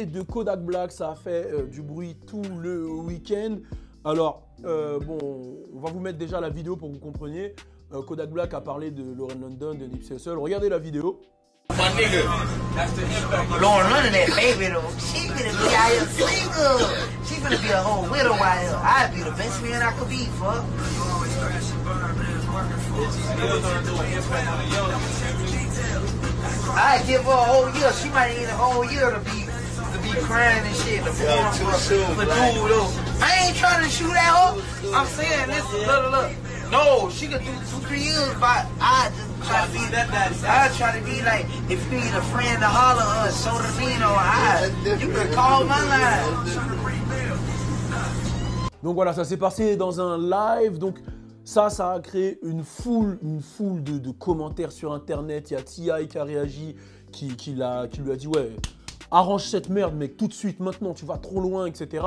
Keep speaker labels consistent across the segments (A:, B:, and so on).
A: De Kodak Black, ça a fait du bruit tout le week-end. Alors, bon, on va vous mettre déjà la vidéo pour que vous compreniez. Kodak Black a parlé de Lauren London, de Nipsey Hussle. Regardez la vidéo.
B: My nigga, Lauren London, that baby though, she finna be out here single. She finna be a whole widow out here. I'd be the best man I could be, fuck. I'd give her a whole year. She might need a whole year to be crying and shit. The dude though. I ain't trying to shoot at her. I'm saying, listen, look. No, she could do 2-3 years, but I try to be like, if you need a friend to holler or soda vino, you can call my line.
A: Donc voilà, ça s'est passé dans un live. Donc ça a créé une foule de commentaires sur internet. Il y a T.I. qui a réagi, qui lui a dit ouais, arrange cette merde mec, tout de suite, maintenant tu vas trop loin, etc.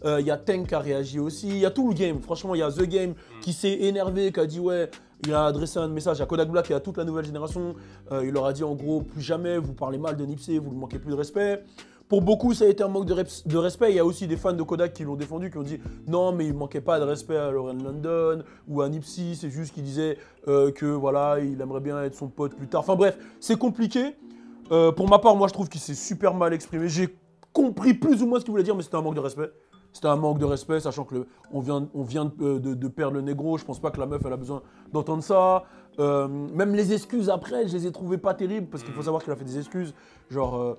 A: Il y a Tank qui a réagi aussi, il y a tout le game, franchement il y a The Game qui s'est énervé, qui a dit ouais, il a adressé un message à Kodak Black et à toute la nouvelle génération. Il leur a dit en gros, plus jamais vous parlez mal de Nipsey, vous lui manquez plus de respect. Pour beaucoup, ça a été un manque de respect. Il y a aussi des fans de Kodak qui l'ont défendu, qui ont dit non, mais il manquait pas de respect à Lauren London ou à Nipsey. C'est juste qu'il disait que voilà, il aimerait bien être son pote plus tard. Enfin bref, c'est compliqué. Pour ma part, moi, je trouve qu'il s'est super mal exprimé. J'ai compris plus ou moins ce qu'il voulait dire, mais c'était un manque de respect. C'était un manque de respect, sachant que on vient de perdre le négro. Je pense pas que la meuf, elle a besoin d'entendre ça. Même les excuses après, je les ai trouvées pas terribles, parce qu'il faut savoir qu'il a fait des excuses. Genre,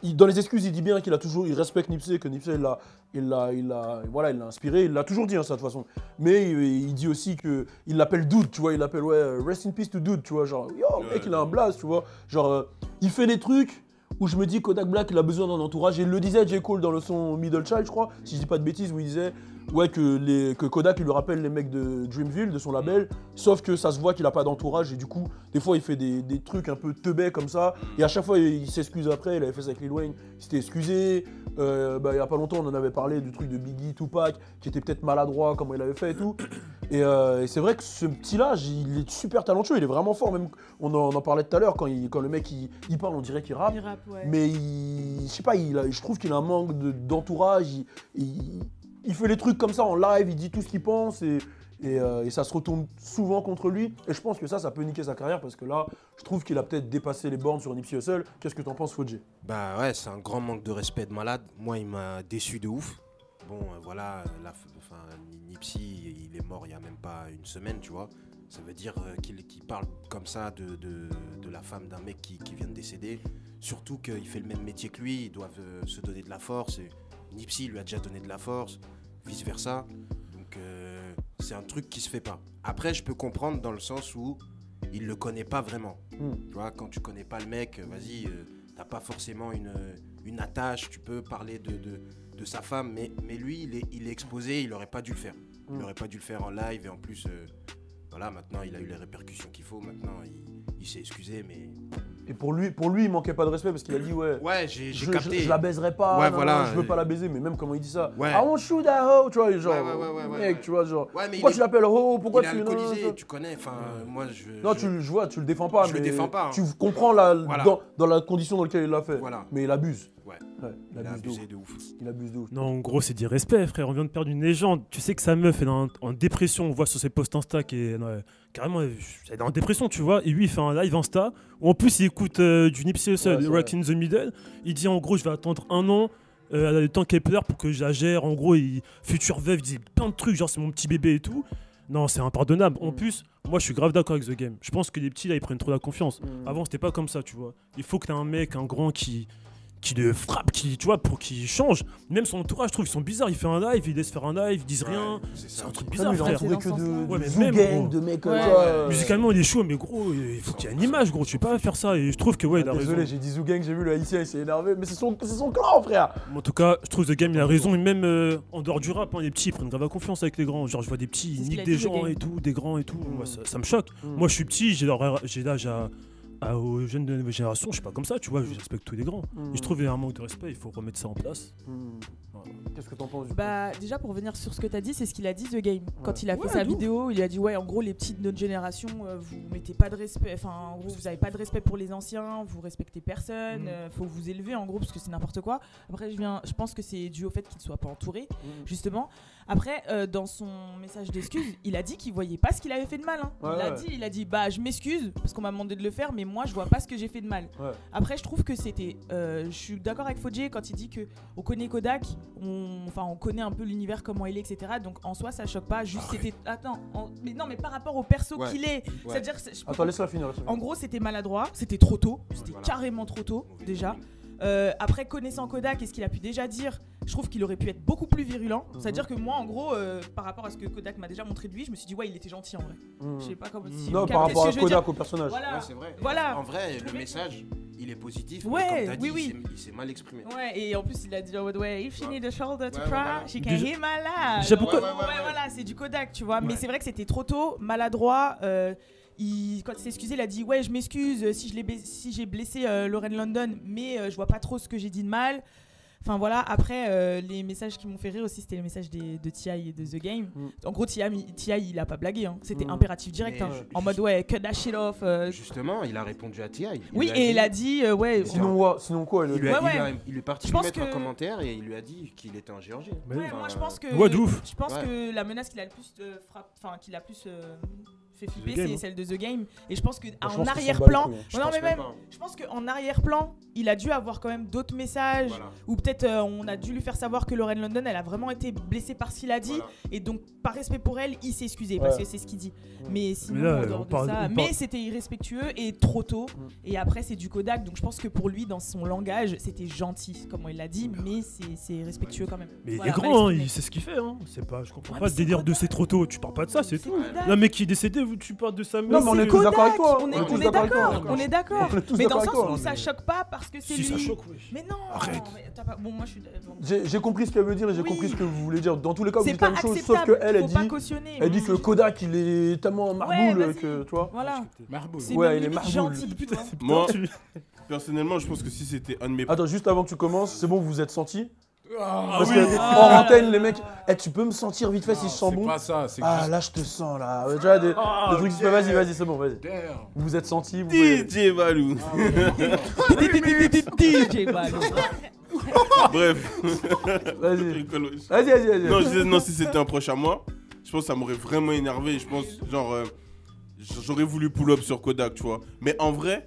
A: dans les excuses, il dit bien il respecte Nipsey, que Nipsey, il l'a inspiré. Il l'a toujours dit, hein, ça, de toute façon. Mais il dit aussi qu'il l'appelle Dude, tu vois. Il l'appelle, ouais, rest in peace to Dude, tu vois. Genre, yo, mec, il a un blast, tu vois. Genre, il fait des trucs où je me dis Kodak Black, il a besoin d'un entourage. Et il le disait J. Cole dans le son Middle Child, je crois, si je dis pas de bêtises, où il disait ouais, que Kodak, il lui rappelle les mecs de Dreamville, de son label, sauf que ça se voit qu'il a pas d'entourage. Et du coup, des fois, il fait des trucs un peu teubés comme ça. Et à chaque fois, il s'excuse après. Il avait fait ça avec Lil Wayne, il s'était excusé. Il y a pas longtemps, on en avait parlé du truc de Biggie, Tupac, qui était peut-être maladroit, comment il avait fait et tout. Et c'est vrai que ce petit-là, il est super talentueux, il est vraiment fort. Même, on en parlait tout à l'heure, quand le mec il parle, on dirait qu'il rappe.
C: Il rappe, ouais.
A: Mais je sais pas, je trouve qu'il a un manque d'entourage. Il fait les trucs comme ça en live, il dit tout ce qu'il pense et ça se retourne souvent contre lui. Et je pense que ça peut niquer sa carrière parce que là, je trouve qu'il a peut-être dépassé les bornes sur Nipsey Hussle. Qu'est-ce que t'en penses, Fodji?
D: Bah ouais, c'est un grand manque de respect de malade. Moi, il m'a déçu de ouf. Bon, voilà, Nipsey, il est mort il y a même pas une semaine, tu vois. Ça veut dire qu'il parle comme ça de la femme d'un mec qui vient de décéder. Surtout qu'il fait le même métier que lui, ils doivent se donner de la force. Et Nipsey lui a déjà donné de la force, vice versa. Donc c'est un truc qui se fait pas. Après, je peux comprendre dans le sens où il le connaît pas vraiment. Tu vois, quand tu connais pas le mec, vas-y, t'as pas forcément une attache, tu peux parler de sa femme, mais lui, il est exposé, il aurait pas dû le faire. Il aurait pas dû le faire en live et en plus, voilà, maintenant il a eu les répercussions qu'il faut, maintenant il s'est excusé, mais...
A: Et pour lui, il manquait pas de respect parce qu'il a dit ouais,
D: j'ai capté.
A: Je la baiserai pas,
D: ouais,
A: non,
D: voilà,
A: je veux pas la baiser, mais même comment il dit ça,
D: ouais.
A: I won't shoot that hoe, tu vois, genre, mec, tu vois, genre, pourquoi tu l'appelles hoe, pourquoi tu...
D: Il est alcoolisé, tu connais, enfin, moi je...
A: Non, tu le défends pas,
D: je
A: mais
D: le défends pas, hein.
A: Tu comprends dans la condition dans laquelle il l'a fait,
D: voilà.
A: Mais il abuse.
D: Ouais,
A: il a
D: abusé de ouf.
A: Il abuse de ouf.
C: Non, en gros, c'est du respect, frère. On vient de perdre une légende. Tu sais que sa meuf est en dépression. On voit sur ses posts Insta carrément, elle est en dépression, tu vois. Et lui, il fait un live Insta où en plus, il écoute du Nipsey Hussle, Rock in the Middle. Il dit en gros, je vais attendre 1 an. Le temps qu'elle pleure pour que je la gère. En gros, future veuve, il dit plein de trucs, genre c'est mon petit bébé et tout. Non, c'est impardonnable. En plus, moi, je suis grave d'accord avec The Game. Je pense que les petits, là, ils prennent trop la confiance. Avant, c'était pas comme ça, tu vois. Il faut que t'aies un mec, un grand qui le frappe, tu vois, pour qu'il change. Même son entourage, je trouve qu'ils sont bizarres. Il fait un live, il laisse faire un live, ils disent rien. C'est un truc bizarre, frère.
A: Il a entouré que de
C: même,
A: gang, de mecs comme ça.
C: Musicalement, il est chaud, mais gros, il faut qu'il y ait une image, gros. Tu peux pas faire ça. Et je trouve que, ouais, il a raison.
A: Désolé, j'ai dit Zougang, j'ai vu le haïtien, il s'est énervé, mais c'est son clan, frère.
C: En tout cas, je trouve que The Game, il a raison. Et même en dehors du rap, les petits, ils prennent grave confiance avec les grands. Genre, je vois des petits, ils niquent des gens et tout, des grands et tout. Moi, ça me choque. Moi, je suis petit, j'ai l'âge aux jeunes de la nouvelle génération, je suis pas comme ça, tu vois, je respecte tous les grands. Et je trouve qu'il y a un manque de respect, il faut remettre ça en place.
A: Voilà. Qu'est-ce que t'en penses du coup?
E: Bah déjà pour revenir sur ce que t'as dit, c'est ce qu'il a dit The Game. Quand il a fait
A: Ouais,
E: sa
A: de ouf.
E: vidéo, il a dit ouais en gros les petits de notre génération, vous mettez pas de respect, enfin en gros vous avez pas de respect pour les anciens, vous respectez personne, faut vous élever en gros parce que c'est n'importe quoi. Après je pense que c'est dû au fait qu'il soit pas entouré justement. Après dans son message d'excuse, il a dit qu'il voyait pas ce qu'il avait fait de mal. Hein. Il a dit bah je m'excuse parce qu'on m'a demandé de le faire, mais moi je vois pas ce que j'ai fait de mal.
A: Ouais.
E: Après je trouve que c'était, je suis d'accord avec Fodjé quand il dit que on connaît Kodak, on connaît un peu l'univers, comment il est, etc. Donc en soi ça choque pas, juste c'était... mais par rapport au perso qu'il est, c'est-à-dire...
A: Attends, laisse-la finir.
E: En gros c'était maladroit, c'était trop tôt, c'était carrément trop tôt déjà. Après connaissant Kodak et ce qu'il a pu déjà dire, je trouve qu'il aurait pu être beaucoup plus virulent. C'est-à-dire que moi en gros par rapport à ce que Kodak m'a déjà montré de lui, je me suis dit ouais il était gentil en vrai. Je sais pas comment
A: non, par rapport à Kodak au personnage.
E: Voilà.
D: Ouais, c'est vrai.
E: Voilà.
D: En vrai, le message, il est positif.
E: Ouais,
D: mais comme t'as dit,
E: oui.
D: il s'est mal exprimé.
E: Ouais, et en plus il a dit en mode ouais, if she need a shoulder to
D: Ouais,
E: cry,
D: voilà.
E: she can hear my laugh.
C: Déjà, pourquoi-
E: Ouais, voilà, c'est du Kodak, tu vois. Mais c'est vrai que c'était trop tôt, maladroit. Quand il s'est excusé, il a dit ouais, je m'excuse si j'ai blessé Lauren London, mais je vois pas trop ce que j'ai dit de mal. Enfin voilà, après les messages qui m'ont fait rire aussi, c'était les messages de T.I. et de The Game. En gros, T.I. il a pas blagué, hein. C'était impératif direct, hein. En mode ouais, cut that shit off.
D: Justement, il a répondu à T.I.
E: Oui, et il a dit ouais.
A: Sinon quoi
D: Il est parti lui mettre un commentaire et il lui a dit qu'il était en Géorgie.
E: Ouais, moi je pense que
C: Ouais, de ouf.
E: je pense que la menace qu'il a le plus fait flipper, c'est celle de The Game. Et je pense que en arrière-plan, je pense qu'en arrière-plan, il a dû avoir quand même d'autres messages, ou peut-être on a dû lui faire savoir que Lauren London, elle a vraiment été blessée par ce qu'il a dit, et donc par respect pour elle, il s'est excusé parce que c'est ce qu'il dit. Mais sinon,
C: là,
E: en dehors de ça, mais c'était irrespectueux et trop tôt. Et après, c'est du Kodak, donc je pense que pour lui, dans son langage, c'était gentil, comment il l'a dit, mais c'est respectueux quand même.
C: Mais
E: Voilà,
C: il est grand, hein, il sait ce qu'il fait. Hein. C'est pas, je comprends pas le délire de c'est trop tôt. Tu parles pas de ça, c'est tout. Là, mec qui est décédé, tu parles de ça.
A: Non, mais on est tous d'accord avec toi.
E: On est d'accord, on est d'accord. Mais dans le sens où
A: mais
E: ça choque pas parce que c'est lui.
C: Si ça choque, oui.
E: Mais non.
C: Arrête.
E: Bon, moi je suis.
A: J'ai compris ce qu'elle veut dire et j'ai
E: Oui.
A: compris ce que vous voulez dire. Dans tous les cas, vous
E: C'est
A: dites la
E: pas
A: même chose,
E: acceptable.
A: sauf qu'elle,
E: Faut pas cautionner.
A: elle dit que Kodak, il est tellement marboule
E: vas-y.
A: que, tu vois.
E: Voilà.
F: Marboule.
E: C'est
A: Ouais,
E: même
A: il est
E: limite
A: marboule.
E: gentil. tu vois.
F: Moi, personnellement, je pense que si c'était un de mes...
A: Attends, juste avant que tu commences, c'est bon, vous vous êtes sentis?
F: Ah,
A: Parce que hors antenne, les mecs, tu peux me sentir vite fait si je sens
F: c'est
A: bon?
F: pas ça, c'est
A: Ah,
F: juste...
A: là, je te sens, là. Déjà, des trucs, vas-y, c'est bon, vas-y.
F: Damn.
A: Vous vous êtes sentis, vous pouvez-
F: DJ Valou.
E: DJ Balou.
F: Bref.
A: Vas-y.
F: Vas-y.
A: Vas-y.
F: Non, je disais, non, si c'était un proche à moi, je pense que ça m'aurait vraiment énervé. Je pense, genre, j'aurais voulu pull-up sur Kodak, tu vois. Mais en vrai,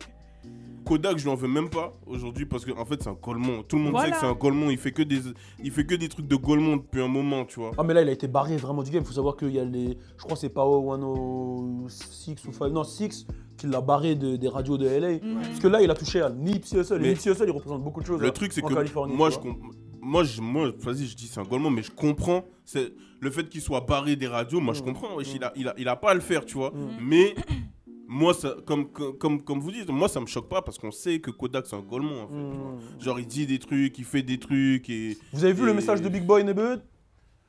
F: Kodak, je lui en veux même pas aujourd'hui parce qu'en fait, c'est un Golemon. Tout le monde sait que c'est un Golemon. Il fait que des trucs de Golemon depuis un moment, tu vois.
A: Ah, mais là, il a été barré vraiment du game. Faut savoir qu'il y a les. Je crois que c'est Power 106 ou 5. Non, 6 qui l'a barré des radios de LA. Parce que là, il a touché à Nipsey Hussle. Et
F: Mais
A: Nipsey Hussle, il représente beaucoup de choses.
F: Le truc, c'est
A: en
F: que
A: Californie,
F: moi,
A: tu vois.
F: vas-y, je dis c'est un Golemon, mais je comprends. C'est le fait qu'il soit barré des radios, moi, je comprends. Wesh, il a pas à le faire, tu vois. Mais. Moi, ça, comme vous dites, moi ça me choque pas parce qu'on sait que Kodak c'est un Golemon en fait. Tu vois. Genre il dit des trucs, il fait des trucs et...
A: Vous avez vu le message de Big Boy Nebud?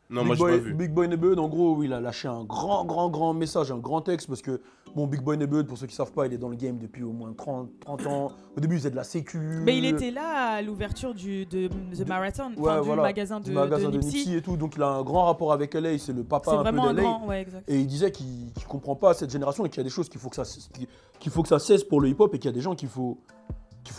F: Non, moi j'ai pas vu.
A: Big Boy Nebud, en gros, il a lâché un grand message, un grand texte parce que, bon, Big Boy Nebud, pour ceux qui savent pas, il est dans le game depuis au moins 30 ans. Au début, il faisait de la sécu.
E: Mais il était là à l'ouverture de The Marathon, du magasin de Nipsey
A: et tout. Donc il a un grand rapport avec LA, c'est le papa
E: C'est
A: un
E: vraiment
A: peu
E: un
A: de LA.
E: grand, ouais, exact.
A: Et il disait qu'il comprend pas cette génération et qu'il y a des choses qu'il faut que ça cesse pour le hip-hop et qu'il y a des gens qu'il faut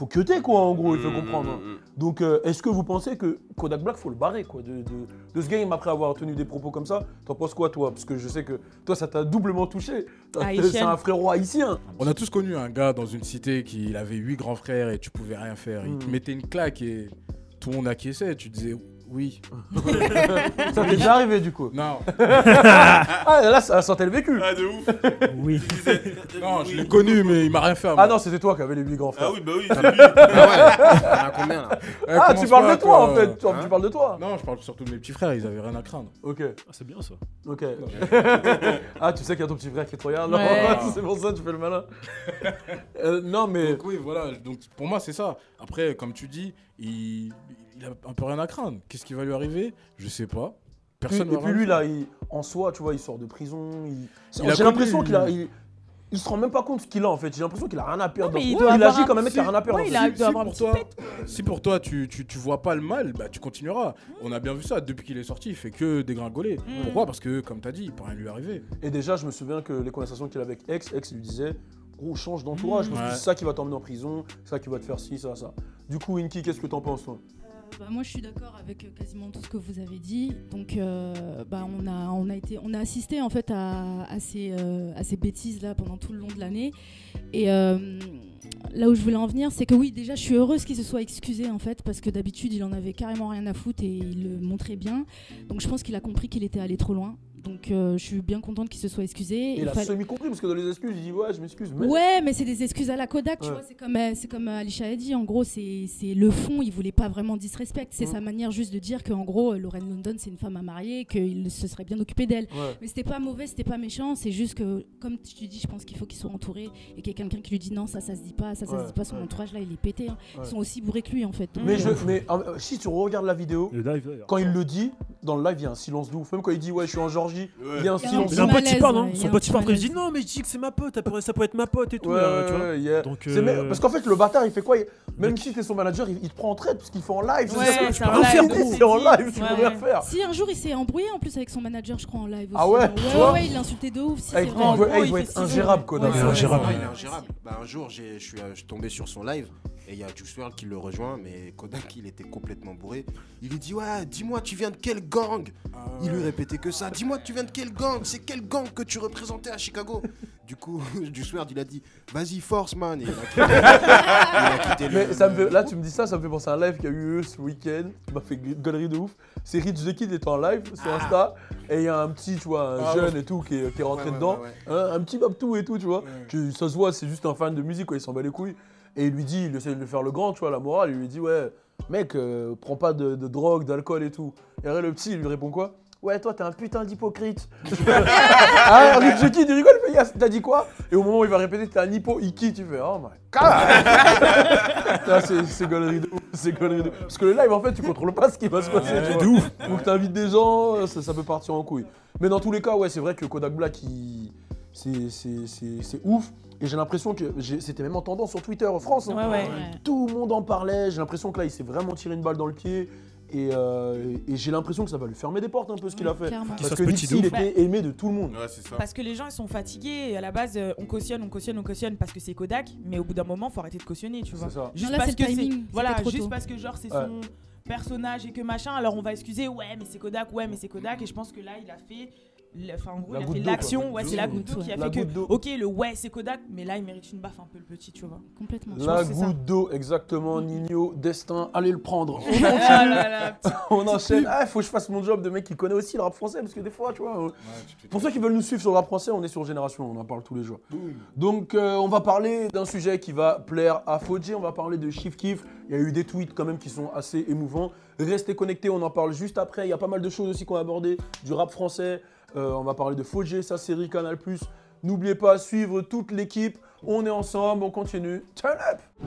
A: cuter, quoi, en gros, il faut comprendre. Donc, est-ce que vous pensez que Kodak Black, faut le barrer, quoi, de ce game après avoir tenu des propos comme ça? T'en penses quoi, toi? Parce que je sais que toi, ça t'a doublement touché. C'est un frérot haïtien.
F: On a tous connu un gars dans une cité qui avait 8 grands frères et tu pouvais rien faire. Il te mettait une claque et tout le monde acquiesçait. Tu disais oui.
A: Ça t'est déjà arrivé, du coup?
F: Non.
A: Ah, là, ça sentait le vécu.
F: Ah, de ouf.
C: Oui.
F: Non, je l'ai connu, mais il m'a rien fait.
A: Ah non, c'était toi qui avais les 8 grands frères.
F: Ah oui, bah oui, c'est lui.
D: Ah, combien là?
A: Ah, tu parles de toi, en fait. Tu parles de toi.
F: Non, je parle surtout de mes petits frères, ils avaient rien à craindre.
A: Ok.
C: Ah, c'est bien ça.
A: Ok. Ah, tu sais qu'il y a ton petit frère qui te regarde. Non,
E: Ouais.
A: c'est pour ça que tu fais le malin. Non, mais.
F: Donc oui, voilà. Donc pour moi, c'est ça. Après, comme tu dis, il a un peu rien à craindre. Qu'est-ce qui va lui arriver? Je sais pas. Personne
A: Et
F: va
A: puis
F: rien
A: lui,
F: faire.
A: là, en soi, tu vois, il sort de prison.
F: Il a
A: J'ai l'impression
F: connu,
A: qu'il a. il se rend même pas compte ce qu'il a en fait. J'ai l'impression qu'il a rien à perdre.
E: Non, mais il
A: Il
E: doit avoir
A: agit
E: un
A: comme un mec qui a
E: petit-
A: rien à perdre.
E: Ouais,
A: en
E: il
A: fait.
E: a- doit avoir un petit pet.
G: Si pour toi tu vois pas le mal, bah tu continueras. On a bien vu ça, depuis qu'il est sorti, il fait que dégringoler. Pourquoi? Parce que comme t'as dit, il peut rien lui arriver.
A: Et déjà, je me souviens que les conversations qu'il avait avec Ex lui disait gros, change d'entourage, parce que
G: Ouais.
A: c'est ça qui va t'emmener en prison, c'est ça qui va te faire ci, ça. Du coup, Inky, qu'est-ce que t'en penses toi?
H: Moi, je suis d'accord avec quasiment tout ce que vous avez dit. Donc, on a assisté en fait à ces bêtises là pendant tout le long de l'année. Et là où je voulais en venir, c'est que oui, déjà, je suis heureuse qu'il se soit excusé en fait, parce que d'habitude, il en avait carrément rien à foutre et il le montrait bien. Donc, je pense qu'il a compris qu'il était allé trop loin. Donc, je suis bien contente qu'il se soit excusé.
A: Il a semi-compris, parce que dans les excuses, il dit ouais, je m'excuse. Mais...
H: Ouais, mais c'est des excuses à la Kodak, tu
A: Ouais.
H: vois. C'est comme Alisha a dit, en gros, c'est le fond, il voulait pas vraiment disrespect. C'est sa manière juste de dire qu'en gros, Lauren London, c'est une femme à marier, qu'il se serait bien occupé d'elle.
A: Ouais.
H: Mais c'était pas mauvais, c'était pas méchant, c'est juste que, comme tu dis, je pense qu'il faut qu'il soit entouré et qu'il y ait quelqu'un qui lui dit non, ça se dit pas, ça se
A: Ouais,
H: dit pas, son
A: ouais.
H: entourage là, il est pété. Hein.
A: Ouais.
H: Ils sont aussi bourrés que lui, en fait. Donc,
A: Mais si tu regardes la vidéo,
C: Le live, d'ailleurs.
A: quand il le dit, dans le live, il y a un silence de ouf. Même quand il dit ouais, je suis en Georgie, il y a un
H: Il y a
A: silence
C: Il
A: de
C: a un
A: ouf.
C: pote qui
H: malaise,
C: parle,
H: ouais,
C: non?
H: il y a
C: Son
H: un
C: pote
H: petit
C: qui parle, après il dit
H: malaise.
C: non, mais je dis que c'est ma pote, ça pourrait être ma pote et tout.
A: Ouais,
C: là, tu vois.
A: ouais, yeah.
C: Donc,
A: Parce qu'en fait, le bâtard, il fait quoi? Même si t'es son manager, il te prend en traite parce qu'il fait en live.
E: Ouais,
A: c'est
E: c'est
A: ça.
E: en live,
A: C'est
E: c'est
A: en
E: dit.
A: live, tu peux
E: Ouais,
A: rien
E: ouais.
A: faire.
H: Si un jour il s'est embrouillé en plus avec son manager, je crois, en live aussi.
A: Ah ouais, tu vois
H: ouais, il l'a insulté de ouf. Si,
A: Hey,
H: c'est
A: il
H: vrai.
E: En
A: doit
E: gros,
A: il doit
E: il
A: être
E: fait 6
A: ingérable,
E: jours.
A: Kodak.
H: Ouais,
C: c'est ingérable.
D: Il est ingérable. Bah, un jour, je suis tombé sur son live et il y a Juice WRLD qui le rejoint, mais Kodak, il était complètement bourré. Il lui dit ouais, dis-moi, tu viens de quel gang? Il lui répétait que ça. Dis-moi, tu viens de quel gang? C'est quel gang que tu représentais à Chicago? Du coup, Juice WRLD, il a dit vas-y, force, man. Et il a quitté
A: Mais
D: le-
A: ça me fait, là, tu me dis ça, ça me fait penser à un live qu'il y a eu ce week-end, qui m'a fait galerie de ouf. C'est Rich the Kid est en live sur Insta, et il y a un petit, tu vois, un jeune et tout qui est rentré
D: Ouais,
A: dedans,
D: ouais.
A: hein, un petit Babtou et tout, tu vois. Ça se voit, c'est juste un fan de musique, quoi, il s'en bat les couilles. Et il lui dit, il essaie de lui faire le grand, tu vois, la morale, il lui dit, ouais, mec, prends pas de drogue, d'alcool et tout. Et après, le petit, il lui répond quoi? Ouais, toi, t'es un putain d'hypocrite. Ah, Rich the Kid, il rigole, il fait, yes, t'as dit quoi? Et au moment où il va répéter, t'es un hypo-iki, tu fais, oh my god. C'est gaulerie de ouf, c'est gaulerie de ouf. Parce que le live, en fait, tu contrôles pas ce qui va se passer. tu vois.
C: de ouf.
A: Donc t'invites des gens, ça peut partir en couille. Mais dans tous les cas, ouais, c'est vrai que Kodak Black, c'est ouf. Et j'ai l'impression que c'était même en tendance sur Twitter France. hein.
E: Ouais, ouais.
H: Ouais.
A: Tout le monde en parlait. J'ai l'impression que là, il s'est vraiment tiré une balle dans le pied. Et j'ai l'impression que ça va lui fermer des portes un peu ce qu'il a fait.
H: Clairement.
C: Qu'il
A: Parce
C: se
A: que
C: fasse petit
A: Nipsey,
C: de
A: il
C: ouf.
A: était aimé de tout le monde.
F: Ouais, c'est ça.
E: Parce que les gens ils sont fatigués et à la base on cautionne parce que c'est Kodak, mais au bout d'un moment faut arrêter de cautionner, tu vois.
A: C'est ça.
E: Juste
H: Non, là,
E: parce
H: c'est
E: que
H: le
E: c'est
H: timing,
E: voilà,
H: c'était trop
E: juste
H: tôt.
E: parce que genre c'est
A: Ouais.
E: son personnage et que machin, alors on va excuser ouais mais c'est Kodak et je pense que là il a fait enfin en gros
A: La
E: il a
A: goutte
E: fait
A: d'eau,
E: l'action,
A: quoi.
E: ouais c'est la goutte d'eau qui a
A: La
E: fait
A: goutte
E: que
A: d'eau.
E: OK le ouais c'est Kodak mais là il mérite une baffe un peu le petit, tu vois.
H: Complètement.
E: Je
A: La
E: pense que c'est ça.
A: goutte d'eau, exactement. Nino, destin, allez le prendre.
E: Ah là là, petit-
A: On enchaîne. Ah, faut que je fasse mon job de mec qui connaît aussi le rap français, parce que des fois, tu vois. Pour ceux qui veulent nous suivre sur le rap français, on est sur Génération, on en parle tous les jours. Donc, on va parler d'un sujet qui va plaire à Fodji, on va parler de Chief Keef. Il y a eu des tweets quand même qui sont assez émouvants. Restez connectés, on en parle juste après. Il y a pas mal de choses aussi qu'on va aborder, du rap français. On va parler de Fodji, sa série Canal+. N'oubliez pas, suivre toute l'équipe. On est ensemble, on continue. Turn up!